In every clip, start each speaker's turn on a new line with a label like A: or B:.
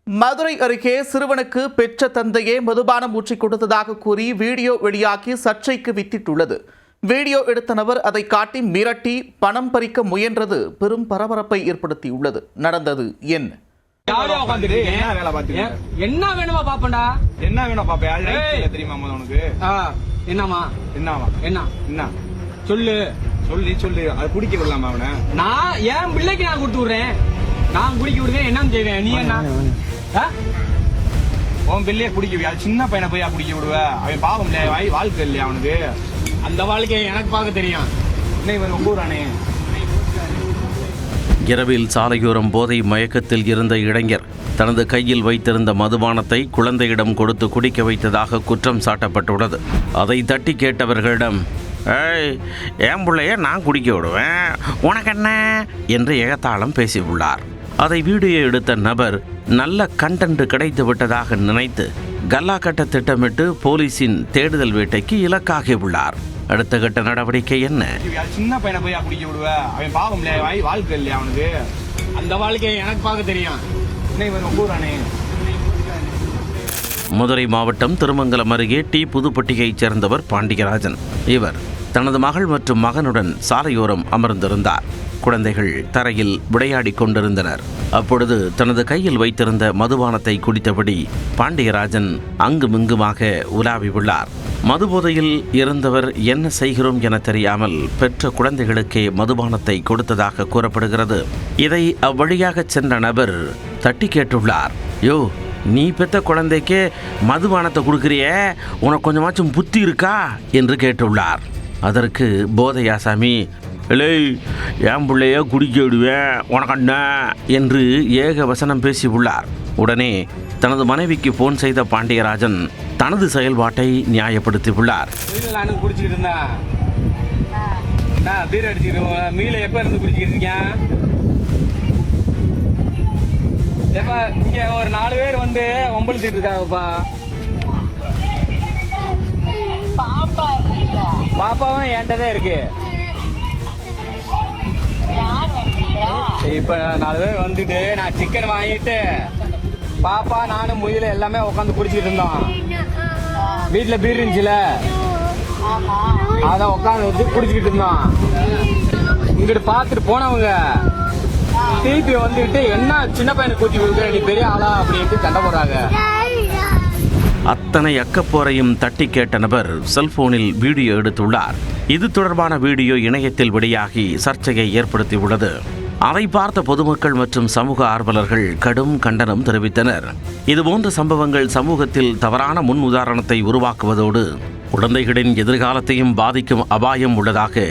A: மதுரை அருகே சிறுவனுக்கு பெற்ற தந்தையே மதுபானம் ஊற்றிக் கொடுத்ததாக கூறி வீடியோ வெளியாகி சர்ச்சைக்கு வித்திட்டுள்ளது. வீடியோ எடுத்த நபர் அதை காட்டி மிரட்டி பணம் பறிக்க முயன்றது பெரும் பரபரப்பை ஏற்படுத்தியுள்ளது. நடந்தது என்ன?
B: என்ன வேணுமா பாப்பண்டா?
C: என்ன வேணும் பாப்பா? தெரியுமா உனக்கு?
B: என்னமா
C: என்னவா
B: என்ன
C: என்ன
B: சொல்லு
C: சொல்லி சொல்லு. அது குடிக்க விடலாமா அவனை?
B: நான் என் பிள்ளைக்கு நான் கொடுத்து விடுறேன். நான் குடிக்க விடுவேன். என்ன செய்வேன்? நீ என்ன
C: உன் பிள்ளைய குடிக்க சின்ன பையனை போய் குடிக்க விடுவ? அவன் பாவம் இல்லையா? வாழ்க்கை இல்லையா அவனுக்கு?
B: அந்த வாழ்க்கையை எனக்கு பார்க்க தெரியும்.
C: இன்னும் ஒவ்வொருறானே
D: இரவில் சாலையோரம் போதை மயக்கத்தில் இருந்த இளைஞர் தனது கையில் வைத்திருந்த மதுபானத்தை குழந்தையிடம் கொடுத்து குடிக்க வைத்ததாக குற்றம் சாட்டப்பட்டுள்ளது. அதை தட்டி கேட்டவர்களிடம், ஏய், என் பிள்ளைய நான் குடிக்க விடுவேன், உனக்கு என்ன என்று ஏகத்தாளம் பேசியுள்ளார். அதை வீடியோ எடுத்த நபர் நல்ல கண்டென்ட் கிடைத்து விட்டதாக நினைத்து கல்லா கட்ட திட்டமிட்டு போலீசின் தேடுதல் வேட்டைக்கு இலக்காகியுள்ளார். அடுத்த கட்ட நடவடிக்கை என்ன?
C: சின்ன பையனை போய் குடிக்க விடுவ? அவன் பாவம் இல்லையா? வாழ்க்கை இல்லையா அவனுக்கு?
B: அந்த வாழ்க்கையை எனக்கு பார்க்க தெரியும்.
C: இன்னும் ஒவ்வொருறானே
D: மதுரை மாவட்டம் திருமங்கலம் அருகே டி புதுப்பட்டியைச் சேர்ந்தவர் பாண்டியராஜன். இவர் தனது மகள் மற்றும் மகனுடன் சாலையோரம் அமர்ந்திருந்தார். குழந்தைகள் தரையில் விளையாடி கொண்டிருந்தனர். அப்பொழுது தனது கையில் வைத்திருந்த மதுபானத்தை குடித்தபடி பாண்டியராஜன் அங்குமிங்குமாக உலாவி உள்ளார். மதுபோதையில் இருந்தவர் என்ன செய்கிறோம் என தெரியாமல் பெற்ற குழந்தைகளுக்கே மதுபானத்தை கொடுத்ததாக கூறப்படுகிறது. இதை அவ்வழியாக சென்ற நபர் தட்டி கேட்டுள்ளார். யோ, நீ பெற்ற குழந்தைக்கே மதுபானத்தை கொடுக்குறிய, உனக்கு கொஞ்சமாச்சும் புத்தி இருக்கா என்று கேட்டுள்ளார். அதற்கு போதையாசாமி, இல்லை, என் பிள்ளைய குடிக்க விடுவேன், உனக்கு என்ன என்று ஏக வசனம் பேசியுள்ளார். உடனே தனது மனைவிக்கு போன் செய்த பாண்டியராஜன் தனது செயல்பாட்டை நியாயப்படுத்தியுள்ளார்.
B: மீல எப்ப இருந்து குடிச்சிருக்கீங்க? இங்க ஒரு 4 பேர் வந்து ஒம்பளிட்டு இருக்காங்கப்பா. பாப்பாவும் என்கிட்டதான் இருக்கு. இப்ப 4 பேர் வந்துட்டு நான் சிக்கன் வாங்கிட்டு பாப்பா நானும் முயல எல்லாமே உட்காந்து குடிச்சிட்டு இருந்தோம். வீட்டுல பீர் இருந்துச்சுல, அத உட்காந்து வச்சு குடிச்சுக்கிட்டு இருந்தோம். இங்கிட்டு பாத்துட்டு போனவங்க திருப்பி வந்துட்டு, என்ன சின்ன பையனை கூட்டி கொடுக்குற, நீ பெரிய ஆளா அப்படின்ட்டு சண்டை போடுறாங்க.
D: அத்தனை அக்கப்போரையும் தட்டி கேட்ட நபர் செல்போனில் வீடியோ எடுத்துள்ளார். இது தொடர்பான வீடியோ இணையத்தில் வெளியாகி சர்ச்சையை ஏற்படுத்தியுள்ளது. அதை பார்த்த பொதுமக்கள் மற்றும் சமூக ஆர்வலர்கள் கடும் கண்டனம் தெரிவித்தனர். இதுபோன்ற சம்பவங்கள் சமூகத்தில் தவறான முன் உதாரணத்தை உருவாக்குவதோடு குழந்தைகளின் எதிர்காலத்தையும் பாதிக்கும் அபாயம் உள்ளதாக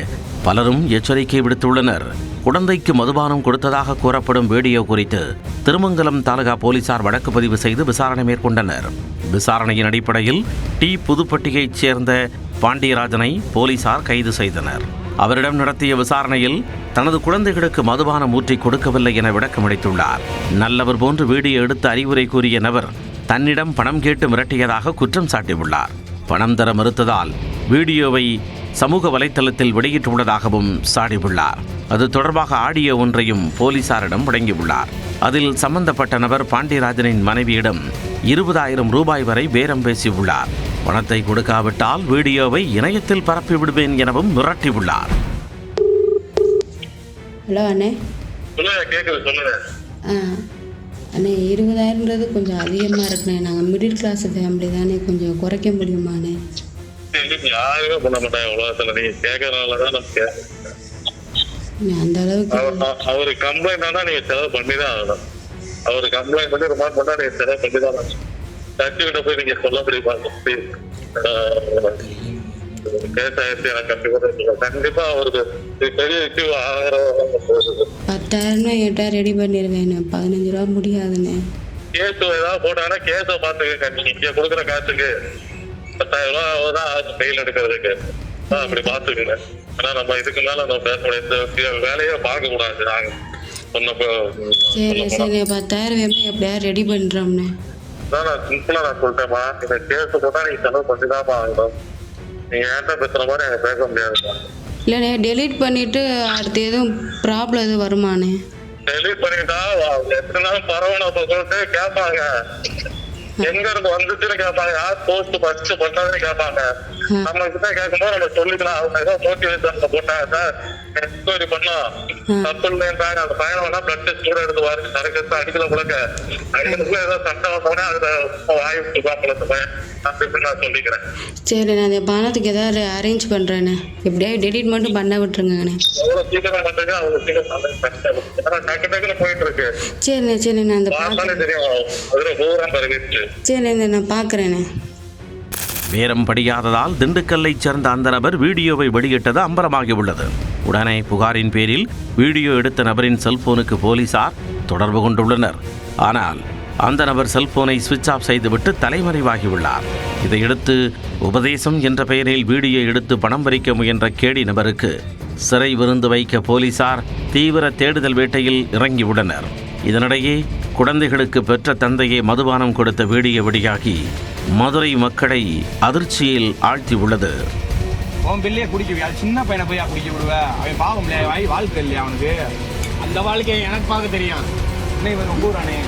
D: பலரும் எச்சரிக்கை விடுத்துள்ளனர். குழந்தைக்கு மதுபானம் கொடுத்ததாக கூறப்படும் வீடியோ குறித்து திருமங்கலம் தாலுகா போலீசார் வழக்கு பதிவு செய்து விசாரணை மேற்கொண்டனர். விசாரணையின் அடிப்படையில் டி புதுப்பட்டியைச் சேர்ந்த பாண்டியராஜனை போலீசார் கைது செய்தனர். அவரிடம் நடத்திய விசாரணையில் தனது குழந்தைகளுக்கு மதுபானம் ஊற்றி கொடுக்கவில்லை என விளக்கமளித்துள்ளார். நல்லவர் போன்று வீடியோ எடுத்து அறிவுரை கூறிய நபர் தன்னிடம் பணம் கேட்டு மிரட்டியதாக குற்றம் சாட்டியுள்ளார். பணம் தர மறுத்ததால் வீடியோவை சமூக வலைத்தளத்தில் வெளியிட்டுள்ளதாகவும் சாடியுள்ளார். அது தொடர்பாக ஆடியோ ஒன்றையும் போலீசாரிடம் வழங்கியுள்ளார். அதில் சம்பந்தப்பட்ட நபர் பாண்டியராஜனின் மனைவியிடம் 20,000 ரூபாய் வரை பேரம் பேசியுள்ளார். பணத்தை கொடுக்காவிட்டால் வீடியோவை இணையத்தில் பரப்பி விடுவேன் எனவும் மிரட்டியுள்ளார்.
E: ஹலோ அண்ணே. அண்ணே, 20,000ன்றது கொஞ்சம் அதிகமாக இருக்குண்ணே. நாங்கள் மிடில் கிளாஸ் ஃபேமிலி தானே, கொஞ்சம் குறைக்க முடியுமாண்ணே?
F: யாருமே பண்ண மாட்டாங்க உலகத்துல. நீங்க கேட்கறதுனாலதான் நமக்கு
E: அந்த அளவுக்கு
F: அவரு கம்ப்ளைண்ட் ஆனா நீங்க செலவு பண்ணிதான் ஆகணும். அவரு கம்ப்ளைண்ட் பண்ணி ரிமாண்ட் பண்ணா நீங்க செலவு பண்ணிதான் ஆகணும். சர்ச்சுக்கிட்ட போய் நீங்க சொல்ல முடியுமா? கேஸ் ஆயிடுச்சு எனக்கு கண்டிப்பா அவருக்கு பெரிய இஷ்யூ ஆகிற
E: 10,000 என்கிட்ட ரெடி பண்ணிடுவேன். 15 ரூபா முடியாதுண்ணே.
F: கேஸ் ஏதாவது போட்டாங்கன்னா கேஸை பார்த்துக்க. நீங்க கொடுக்குற காசுக்கு 10,000 ரூபா தான் ஃபெயில் எடுக்கிறதுக்கு. அப்படி பார்த்துக்குங்க. ஆனா நம்ம இதுக்கு மேல நம்ம பேச முடியாது. வேலையே பார்க்க கூடாது. நாங்க
E: சரி சரி, 10,000 எப்படியாவது ரெடி பண்றோம்ண்ணே.
F: நான் சிம்பிளா சொல்லிட்டேம்மா, இந்த கேஸ் போட்டா நீங்க செலவு பண்ணிதான் ஆகணும். நீங்க ஏன்டா பேசுற மாதிரி எனக்கு பேச முடியாது.
E: இல்லைண்ணே, டெலீட் பண்ணிட்டு அடுத்து எதுவும் ப்ராப்ளம் எதுவும் வருமாண்ணே?
F: டெலிட் பண்ணிட்டா எத்தனை நாள் பரவணும் சொல்லிட்டு கேட்பாங்க. எங்க இருந்து வந்துச்சுன்னு கேட்பாங்க. யார் போஸ்ட் ஃபர்ஸ்ட் பண்ணாதுன்னு கேட்பாங்க. நம்ம கிட்ட கேட்கும்போது நம்ம சொல்லிக்கலாம். அவங்க ஏதோ மோட்டிவேஷன் போட்டாங்க சார், என்கொயரி பண்ணோம், தப்பு இல்லைன்றாங்க. அந்த பையனை வேணா பிளட் டெஸ்ட் கூட எடுத்து வாரு, சரக்கு அடிக்கல கொடுக்க அடிக்கிறதுக்குள்ள ஏதோ சட்டம் போனா அதுல வாய்ப்பு பார்க்கல பையன் அப்படின்னு நான் சொல்லிக்கிறேன்.
E: சரி, நான் அந்த பணத்துக்கு ஏதாவது அரேஞ்ச் பண்ணுறேண்ணே. எப்படியா டெலிட் மட்டும் பண்ண விட்டுருங்கண்ணே.
F: எவ்வளவு சீக்கிரம் பண்றீங்க அவ்வளவு சீக்கிரம் டக்கு டக்குன்னு போயிட்டு இருக்கு.
E: சரிண்ணே சரிண்ணே, நான் அந்த
F: பார்த்தாலே தெரியும் அதுல பூரா பரவிட்டு.
E: சரிண்ணே, நான் பார்க்குறேண்ணே.
D: பேரம் படியாததால் திண்டுக்கல்லைச் சேர்ந்த அந்த நபர் வீடியோவை வெளியிட்டது அம்பலமாகியுள்ளது. உடனே புகாரின் பேரில் வீடியோ எடுத்த நபரின் செல்போனுக்கு போலீசார் தொடர்பு கொண்டுள்ளனர். ஆனால் அந்த நபர் செல்போனை சுவிட்ச் ஆஃப் செய்துவிட்டு தலைமறைவாகியுள்ளார். இதையடுத்து உபதேசம் என்ற பெயரில் வீடியோ எடுத்து பணம் பறிக்க முயன்ற கேடி நபருக்கு சிறை விருந்து வைக்க போலீசார் தீவிர தேடுதல் வேட்டையில் இறங்கியுள்ளனர். இதனிடையே குழந்தைகளுக்கு பெற்ற தந்தையை மதுபானம் கொடுத்த வீடியோ வெளியாகி மதுரை மக்களை அதிர்ச்சியில் ஆழ்த்தியுள்ளது.
C: உன் பிள்ளைய குடிக்க சின்ன பையனை போய் குடிக்க விடுவ, அவன் பாவம் இல்லையா, வாழ்க்கை இல்லையா அவனுக்கு?
B: அந்த வாழ்க்கையை எனக்கு பார்க்க தெரியும்.
C: இன்னும் இவன் ரொம்ப ஊரானே